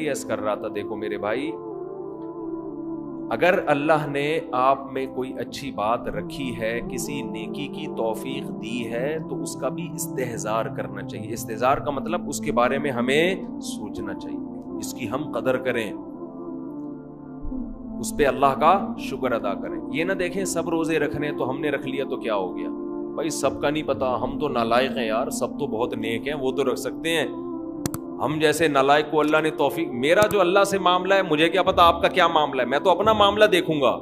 یہی عرض کر رہا تھا، دیکھو میرے بھائی، اگر اللہ نے آپ میں کوئی اچھی بات رکھی ہے، کسی نیکی کی توفیق دی ہے، تو اس کا بھی استحضار کرنا چاہیے۔ استحضار کا مطلب اس کے بارے میں ہمیں سوچنا چاہیے، اس کی ہم قدر کریں، اس پہ اللہ کا شکر ادا کریں۔ یہ نہ دیکھیں سب روزے رکھنے تو ہم نے رکھ لیا تو کیا ہو گیا، بھائی سب کا نہیں پتا، ہم تو نالائق ہیں یار، سب تو بہت نیک ہیں، وہ تو رکھ سکتے ہیں، ہم جیسے نالائق کو اللہ نے توفیق، میرا جو اللہ سے معاملہ ہے مجھے کیا پتا آپ کا کیا معاملہ ہے، میں تو اپنا معاملہ دیکھوں گا۔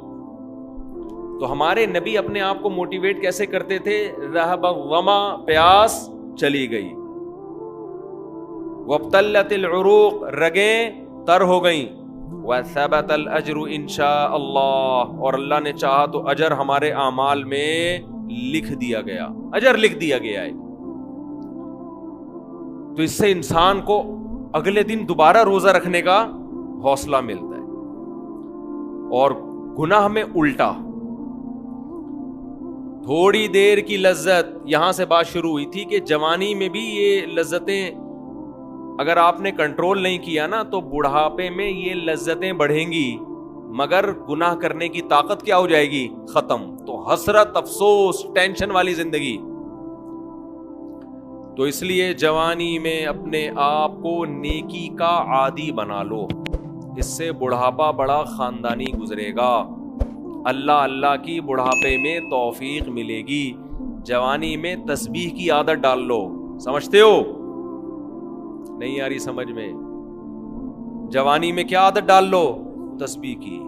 تو ہمارے نبی اپنے آپ کو موٹیویٹ کیسے کرتے تھے؟ ذہب الظما، پیاس چلی گئی، وابتلت العروق، رگیں تر ہو گئیں، وثبت الاجر انشاء اللہ، اور اللہ نے چاہا تو اجر ہمارے اعمال میں لکھ دیا گیا، اجر لکھ دیا گیا ہے۔ تو اس سے انسان کو اگلے دن دوبارہ روزہ رکھنے کا حوصلہ ملتا ہے۔ اور گناہ میں الٹا، تھوڑی دیر کی لذت، یہاں سے بات شروع ہوئی تھی کہ جوانی میں بھی یہ لذتیں اگر آپ نے کنٹرول نہیں کیا نا تو بڑھاپے میں یہ لذتیں بڑھیں گی، مگر گناہ کرنے کی طاقت کیا ہو جائے گی؟ ختم۔ تو حسرت، افسوس، ٹینشن والی زندگی۔ تو اس لیے جوانی میں اپنے آپ کو نیکی کا عادی بنا لو، اس سے بڑھاپا بڑا خاندانی گزرے گا، اللہ اللہ کی بڑھاپے میں توفیق ملے گی۔ جوانی میں تسبیح کی عادت ڈال لو، سمجھتے ہو؟ نہیں آ رہی سمجھ میں؟ جوانی میں کیا عادت ڈال لو؟ تسبیح کی۔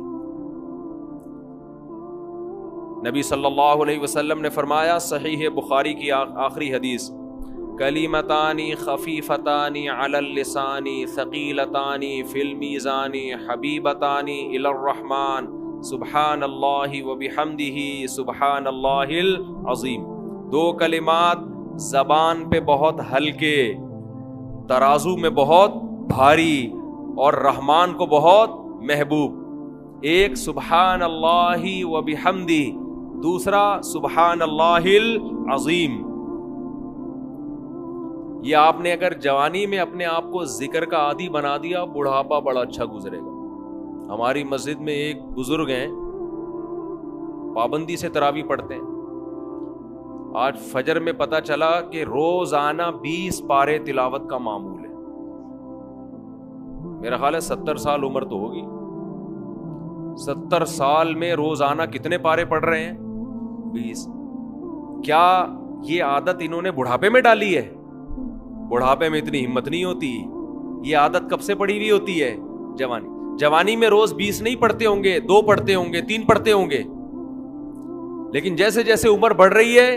نبی صلی اللہ علیہ وسلم نے فرمایا، صحیح بخاری کی آخری حدیث، کلیمتانی خفیفتانی علی اللسانی ثقیلتانی فی المیزان حبیبتانی الی الرحمن سبحان اللہ وبحمدہ سبحان اللہ العظیم۔ دو کلمات زبان پہ بہت ہلکے، ترازو میں بہت بھاری، اور رحمان کو بہت محبوب۔ ایک سبحان اللہ وبحمدہ، دوسرا سبحان اللہ العظیم۔ یہ آپ نے اگر جوانی میں اپنے آپ کو ذکر کا عادی بنا دیا، بڑھاپا بڑا اچھا گزرے گا۔ ہماری مسجد میں ایک بزرگ ہیں، پابندی سے تراویح پڑھتے ہیں، آج فجر میں پتا چلا کہ روزانہ 20 پارے تلاوت کا معمول ہے۔ میرا خیال ہے 70 سال عمر تو ہوگی، 70 سال میں روزانہ کتنے پارے پڑھ رہے ہیں؟ 20۔ کیا یہ عادت انہوں نے بڑھاپے میں ڈالی ہے؟ بڑھاپے میں اتنی ہمت نہیں ہوتی، یہ عادت کب سے پڑی ہوئی ہوتی ہے؟ جوانی میں روز 20 نہیں پڑھتے ہوں گے، 2 پڑھتے ہوں گے، 3 پڑھتے ہوں گے، لیکن جیسے جیسے عمر بڑھ رہی ہے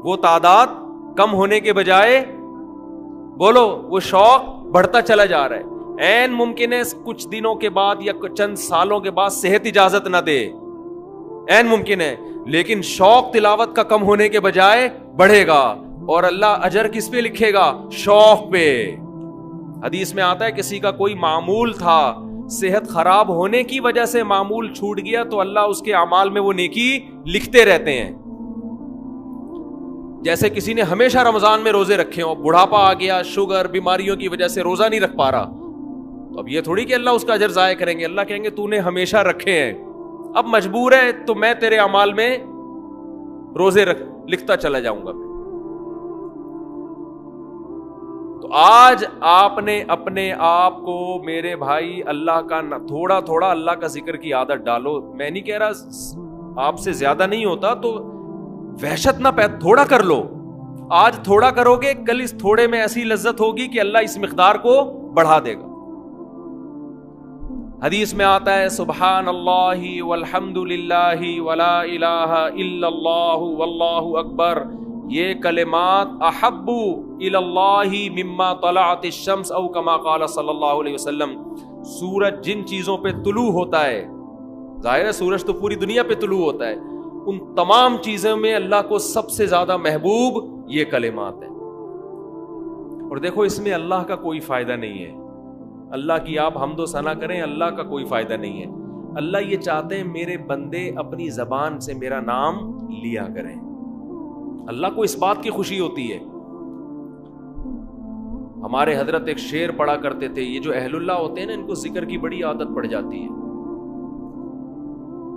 وہ تعداد کم ہونے کے بجائے بولو وہ شوق بڑھتا چلا جا رہا ہے۔ عین ممکن ہے کچھ دنوں کے بعد یا چند سالوں کے بعد صحت اجازت نہ دے، عین ممکن ہے، لیکن شوق تلاوت کا کم ہونے کے بجائے بڑھے گا، اور اللہ اجر کس پہ لکھے گا؟ شوق پہ۔ حدیث میں آتا ہے کسی کا کوئی معمول تھا، صحت خراب ہونے کی وجہ سے معمول چھوٹ گیا تو اللہ اس کے اعمال میں وہ نیکی لکھتے رہتے ہیں۔ جیسے کسی نے ہمیشہ رمضان میں روزے رکھے ہوں، بڑھاپا آ گیا، شوگر، بیماریوں کی وجہ سے روزہ نہیں رکھ پا رہا، تو اب یہ تھوڑی کہ اللہ اس کا اجر ضائع کریں گے، اللہ کہیں گے تو نے ہمیشہ رکھے ہیں، اب مجبور ہے تو میں تیرے اعمال میں روزے لکھتا چلا جاؤں گا۔ تو آج آپ نے اپنے آپ کو میرے بھائی اللہ کا تھوڑا تھوڑا اللہ کا ذکر کی عادت ڈالو۔ میں نہیں کہہ رہا آپ سے زیادہ نہیں ہوتا تو وحشت نہ تھوڑا کر لو، آج تھوڑا کرو گے کل اس تھوڑے میں ایسی لذت ہوگی کہ اللہ اس مقدار کو بڑھا دے گا۔ حدیث میں آتا ہے سبحان اللہ والحمد للہ ولا الہ الا اللہ واللہ اکبر، یہ کلمات احب الی اللہ مما طلعت الشمس او کما قال صلی اللہ علیہ وسلم۔ سورج جن چیزوں پہ طلوع ہوتا ہے، ظاہر ہے سورج تو پوری دنیا پہ طلوع ہوتا ہے، ان تمام چیزوں میں اللہ کو سب سے زیادہ محبوب یہ کلمات ہیں۔ اور دیکھو اس میں اللہ کا کوئی فائدہ نہیں ہے، اللہ کی آپ حمد و ثنا کریں، اللہ کا کوئی فائدہ نہیں ہے۔ اللہ یہ چاہتے ہیں میرے بندے اپنی زبان سے میرا نام لیا کریں، اللہ کو اس بات کی خوشی ہوتی ہے۔ ہمارے حضرت ایک شعر پڑھا کرتے تھے, یہ جو اہل اللہ ہوتے ہیں نا, ان کو ذکر کی بڑی عادت پڑ جاتی ہے.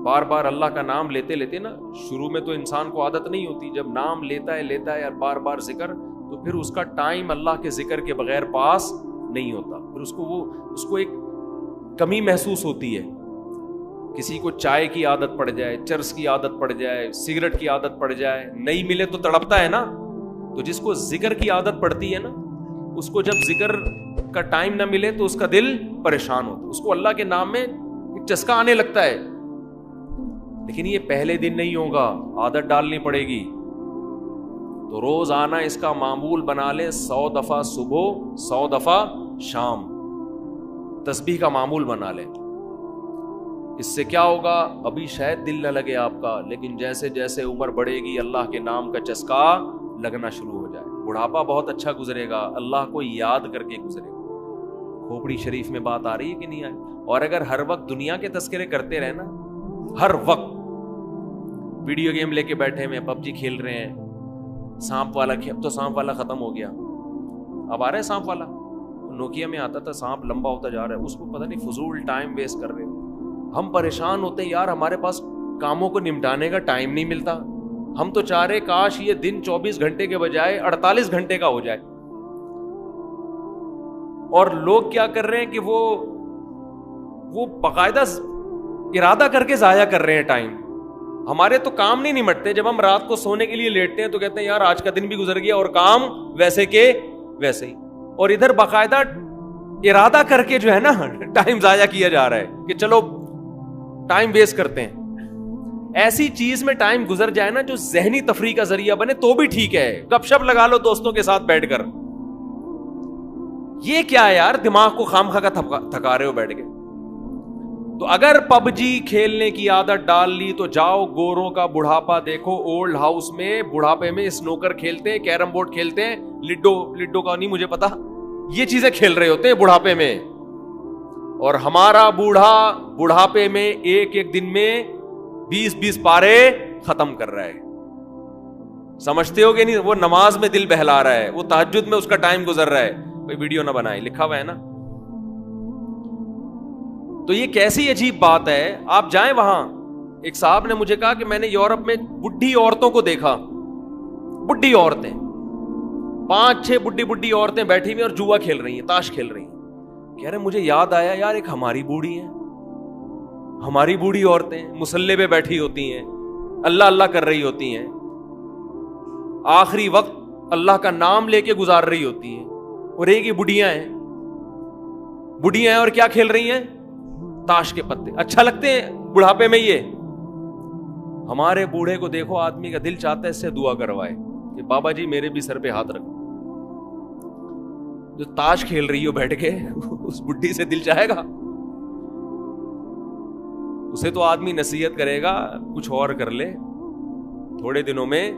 بار بار اللہ کا نام لیتے لیتے نا, شروع میں تو انسان کو عادت نہیں ہوتی, جب نام لیتا ہے اور بار بار ذکر, تو پھر اس کا ٹائم اللہ کے ذکر کے بغیر پاس نہیں ہوتا. پھر اس کو ایک کمی محسوس ہوتی ہے. کسی کو چائے کی عادت پڑ جائے, چرس کی عادت پڑ جائے, سگریٹ کی عادت پڑ جائے, نہیں ملے تو تڑپتا ہے نا. تو جس کو ذکر کی عادت پڑتی ہے نا, اس کو جب ذکر کا ٹائم نہ ملے تو اس کا دل پریشان ہوتا ہے, اس کو اللہ کے نام میں ایک چسکا آنے لگتا ہے. لیکن یہ پہلے دن نہیں ہوگا, عادت ڈالنی پڑے گی. تو روز آنا اس کا معمول بنا لے, 100 دفعہ صبح 100 دفعہ شام تسبیح کا معمول بنا لے. اس سے کیا ہوگا, ابھی شاید دل نہ لگے آپ کا, لیکن جیسے جیسے عمر بڑھے گی اللہ کے نام کا چسکا لگنا شروع ہو جائے. بڑھاپا بہت اچھا گزرے گا, اللہ کو یاد کر کے گزرے گا. کھوپڑی شریف میں بات آ رہی ہے کہ نہیں آئی؟ اور اگر ہر وقت دنیا کے تذکرے کرتے رہے نا, ہر وقت ویڈیو گیم لے کے بیٹھے ہیں, پب جی کھیل رہے ہیں, سانپ والا, اب تو سانپ والا ختم ہو گیا, اب آ رہا ہے سانپ والا. نوکیا میں آتا تھا, سانپ لمبا ہوتا جا رہا ہے, اس کو پتہ نہیں فضول ٹائم ویسٹ کر رہے ہیں. ہم پریشان ہوتے ہیں یار, ہمارے پاس کاموں کو نمٹانے کا ٹائم نہیں ملتا. ہم تو چاہ رہے کاش یہ دن 24 گھنٹے کے بجائے 48 گھنٹے کا ہو جائے. اور لوگ کیا کر رہے ہیں کہ وہ باقاعدہ ارادہ کر کے ضائع کر رہے ہیں ٹائم. ہمارے تو کام نہیں نمٹتے. جب ہم رات کو سونے کے لیے لیٹتے ہیں تو کہتے ہیں یار آج کا دن بھی گزر گیا اور کام ویسے کے ویسے ہی. اور ادھر باقاعدہ ارادہ کر کے جو ہے نا ٹائم ضائع کیا جا رہا ہے کہ چلو ٹائم ویسٹ کرتے ہیں. ایسی چیز میں ٹائم گزر جائے نا جو ذہنی تفریح کا ذریعہ بنے تو بھی ٹھیک ہے. گپ شپ لگا لو دوستوں کے ساتھ بیٹھ کر. یہ کیا ہے یار, دماغ کو خامخواہ کا تھکا رہے ہو بیٹھ کے. تو اگر پب جی کھیلنے کی عادت ڈال لی تو جاؤ گوروں کا بڑھاپا دیکھو. اولڈ ہاؤس میں بڑھاپے میں سنوکر کھیلتے ہیں, کیرم بورڈ کھیلتے ہیں, لڈو کا نہیں مجھے پتا, یہ چیزیں کھیل رہے ہوتے ہیں بڑھاپے میں. اور ہمارا بوڑھا بڑھاپے میں ایک ایک دن میں 20 پارے ختم کر رہا ہے. سمجھتے ہو کہ نہیں؟ وہ نماز میں دل بہلا رہا ہے, وہ تہجد میں اس کا ٹائم گزر رہا ہے. کوئی ویڈیو نہ بنائے, لکھا ہوا ہے نا. تو یہ کیسی عجیب بات ہے. آپ جائیں وہاں, ایک صاحب نے مجھے کہا کہ میں نے یورپ میں بڈھی عورتوں کو دیکھا, بڈھی عورتیں 5-6 بڈھی عورتیں بیٹھی ہوئی اور جوا کھیل رہی ہیں, تاش کھیل رہی ہیں. کہہ رہے مجھے یاد آیا یار ایک ہماری بوڑھی ہے, ہماری بوڑھی عورتیں مصلے پہ بیٹھی ہوتی ہیں, اللہ اللہ کر رہی ہوتی ہیں, آخری وقت اللہ کا نام لے کے گزار رہی ہوتی ہیں. اور ایک ہی بڑھیاں ہیں اور کیا کھیل رہی ہیں, تاش کے پتے. اچھا لگتے ہیں بڑھاپے میں یہ. ہمارے بوڑھے کو دیکھو, آدمی کا دل چاہتا ہے اس سے دعا کروائے کہ بابا جی میرے بھی سر پہ ہاتھ رکھو. جو تاش کھیل رہی ہو بیٹھ کے, اس بڈھی سے دل چاہے گا؟ اسے تو آدمی نصیحت کرے گا کچھ اور کر لے. تھوڑے دنوں میں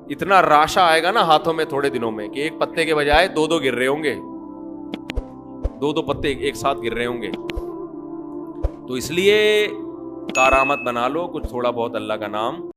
اتنا راشا آئے گا نا ہاتھوں میں, تھوڑے دنوں میں, کہ ایک پتے کے بجائے 2 گر رہے ہوں گے, 2 پتے ایک ساتھ گر رہے ہوں گے. تو اس لیے کارآمد بنا لو, کچھ تھوڑا بہت اللہ کا نام